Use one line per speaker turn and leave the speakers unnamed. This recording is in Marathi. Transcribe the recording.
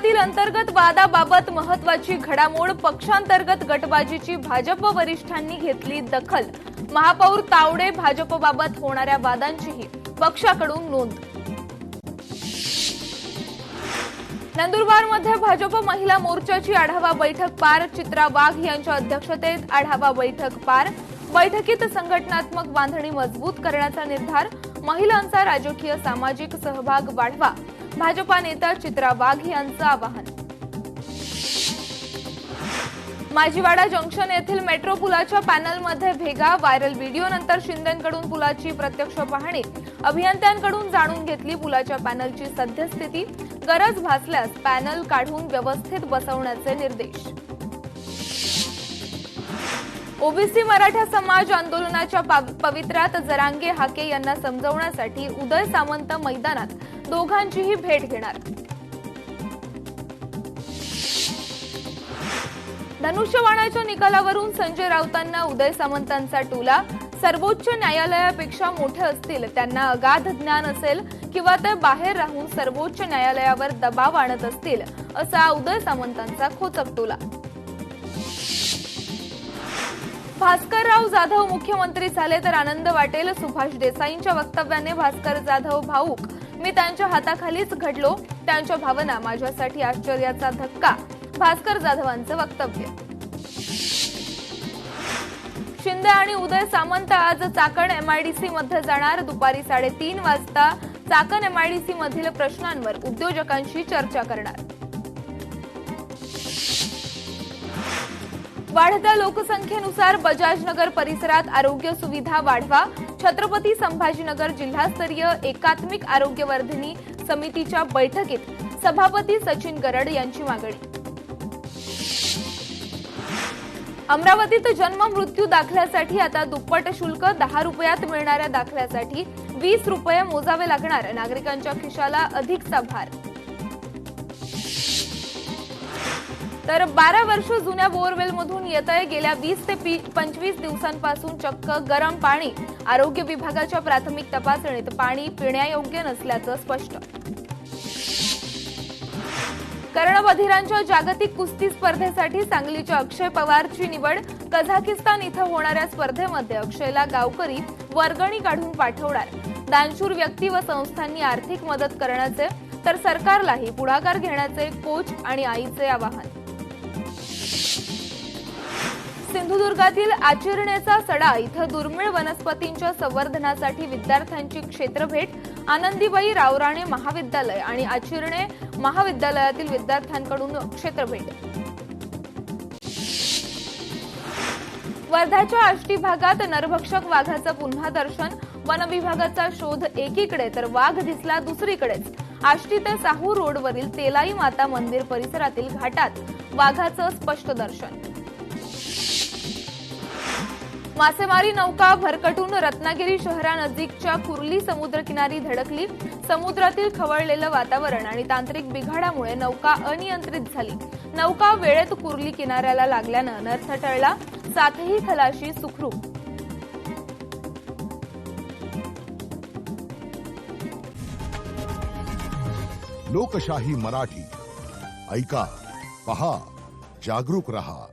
भाजपातील अंतर्गत वादाबाबत महत्त्वाची घडामोड. पक्षांतर्गत गटबाजीची भाजप वरिष्ठांनी घेतली दखल. महापौर तावडे भाजपबाबत होणाऱ्या वादांचीही पक्षाकडून नोंद. नंदुरबारमध्ये भाजप महिला मोर्चाची आढावा बैठक पार. चित्रा वाघ यांच्या अध्यक्षतेत आढावा बैठक पार. बैठकीत संघटनात्मक बांधणी मजबूत करण्याचा निर्धार. महिलांचा राजकीय सामाजिक सहभाग वाढवा, भाजपा नेता चित्रा वाघ यांचं आवाहन. माजीवाडा जंक्शन येथील मेट्रो पुलाच्या पॅनलमध्ये भेगा. व्हायरल व्हिडिओनंतर शिंदेंकडून पुलाची प्रत्यक्ष पाहणी. अभियंत्यांकडून जाणून घेतली पुलाच्या पॅनलची सद्यस्थिती. गरज भासल्यास पॅनल काढून व्यवस्थित बसवण्याचे निर्देश. ओबीसी मराठा समाज आंदोलनाच्या पवित्र्यात जरांगे हाके यांना समजवण्यासाठी उदय सामंत मैदानात. दोघांचीही भेट घेणार. धनुष्यबाणाच्या निकालावरून संजय राऊतांना उदय सामंतांचा टोला. सर्वोच्च न्यायालयापेक्षा मोठे असतील, त्यांना अगाध ज्ञान असेल किंवा ते बाहेर राहून सर्वोच्च न्यायालयावर दबाव आणत असतील, असा उदय सामंतांचा खोचक टोला. भास्करराव जाधव मुख्यमंत्री झाले तर आनंद वाटेल. सुभाष देसाईंच्या वक्तव्याने भास्कर जाधव भावूक. मी त्यांच्या हाताखालीच घडलो, त्यांच्या भावना माझ्यासाठी आश्चर्याचा धक्का. भास्कर जाधवांचं वक्तव्य. शिंदे आणि उदय सामंत आज चाकण एमआयडीसी मध्ये जाणार. दुपारी 3:30 वाजता चाकण एमआयडीसी मधील प्रश्नांवर उद्योजकांशी चर्चा करणार. वाढत्या लोकसंख्येनुसार बजाजनगर परिसरात आरोग्य सुविधा वाढवा. छत्रपती संभाजीनगर जिल्हास्तरीय एकात्मिक आरोग्यवर्धिनी समितीच्या बैठकीत सभापती सचिन गरड यांची मागणी. अमरावतीत जन्म मृत्यू दाखल्यासाठी आता दुप्पट शुल्क. 10 रुपयात मिळणाऱ्या दाखल्यासाठी 20 रुपये मोजावे लागणार. नागरिकांच्या खिशाला अधिकचा भार. तर 12 वर्ष जुन्या बोअरवेलमधून येतंय गेल्या 20 ते 25 दिवसांपासून चक्क गरम पाणी. आरोग्य विभागाच्या प्राथमिक तपासणीत पाणी पिण्यायोग्य नसल्याचं स्पष्ट. कर्णबधिरांच्या जागतिक कुस्ती स्पर्धेसाठी सांगलीच्या अक्षय पवारची निवड. कझाकिस्तान इथं होणाऱ्या स्पर्धेमध्ये अक्षयला गावकरी वर्गणी काढून पाठवणार. दानशूर व्यक्ती व संस्थांनी आर्थिक मदत करण्याचे तर सरकारलाही पुढाकार घेण्याचे कोच आणि आईचे आवाहन. सिंधुदुर्गातील आचिरण्याचा सडा इथं दुर्मिळ वनस्पतींच्या संवर्धनासाठी विद्यार्थ्यांची क्षेत्रभेट. आनंदीबाई रावराणे महाविद्यालय आणि आचिरणे महाविद्यालयातील विद्यार्थ्यांकडून क्षेत्रभेट. वर्ध्याच्या आष्टी भागात नरभक्षक वाघाचं पुन्हा दर्शन. वनविभागाचा शोध एकीकडे तर वाघ दिसला दुसरीकडेच. आष्टी ते साहू रोडवरील तेलाई माता मंदिर परिसरातील घाटात वाघाचं स्पष्ट दर्शन. मासेमारी नौका भरकटून रत्नागिरी शहरानजीकच्या कुर्ली समुद्रकिनारी धडकली. समुद्रातील खवळलेलं वातावरण आणि तांत्रिक बिघाडामुळे नौका अनियंत्रित झाली. नौका वेळेत कुर्ली किनाऱ्याला लागल्यानं अनर्थ टळला. 7ही खलाशी सुखरूप.
लोकशाही मराठी ऐका, पहा, जागरूक रहा.